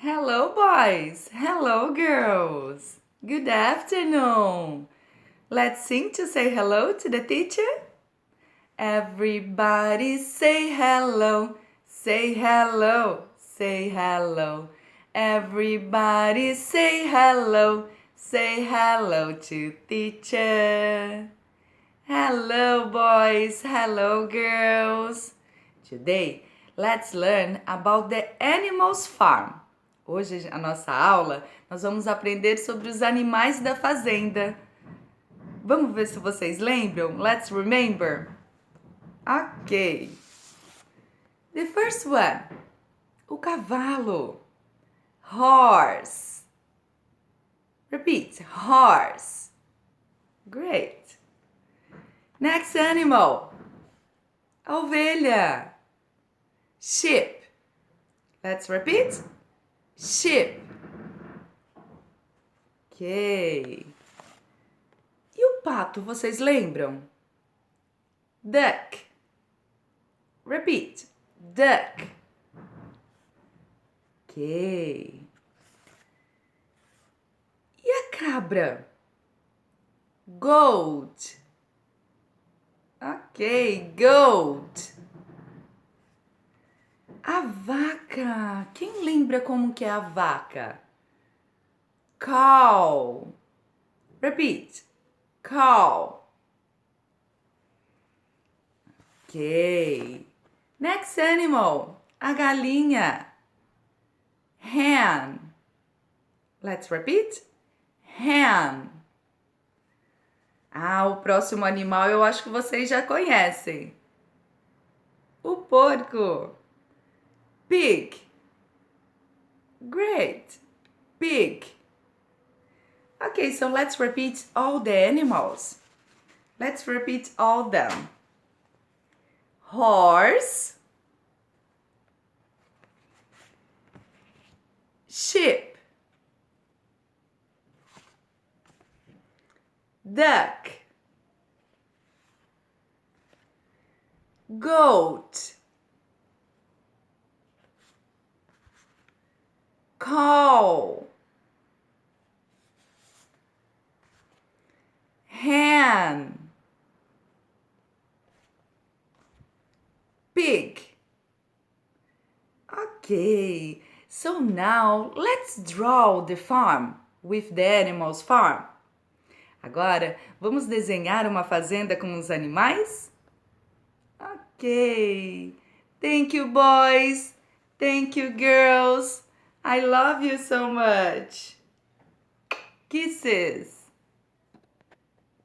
Hello, boys. Hello, girls. Good afternoon. Let's sing to say hello to the teacher. Everybody say hello. Say hello. Say hello. Everybody say hello. Say hello to teacher. Hello, boys. Hello, girls. Today, let's learn about the animals farm. Hoje, a nossa aula, nós vamos aprender sobre os animais da fazenda. Vamos ver se vocês lembram? Let's remember. Ok. The first one. O cavalo. Horse. Repeat. Horse. Great. Next animal. A ovelha. Sheep. Let's repeat. Sheep. Ok. E o pato, vocês lembram? Duck. Repeat. Duck. Ok. E a cabra? Goat. Ok, goat. A vaca. Quem lembra como que é a vaca? Cow. Repeat. Cow. Ok. Next animal. A galinha. Hen. Let's repeat. Hen. Ah, o próximo animal eu acho que vocês já conhecem. O porco. Pig. Great. Pig. Okay, so let's repeat all the animals. Let's repeat all them. Horse. Sheep. Duck. Goat. Cow. Hen. Pig. Okay, so now let's draw the farm with the animals farm. Agora, vamos desenhar uma fazenda com os animais? Ok. Thank you, boys. Thank you, girls. I love you so much. Kisses.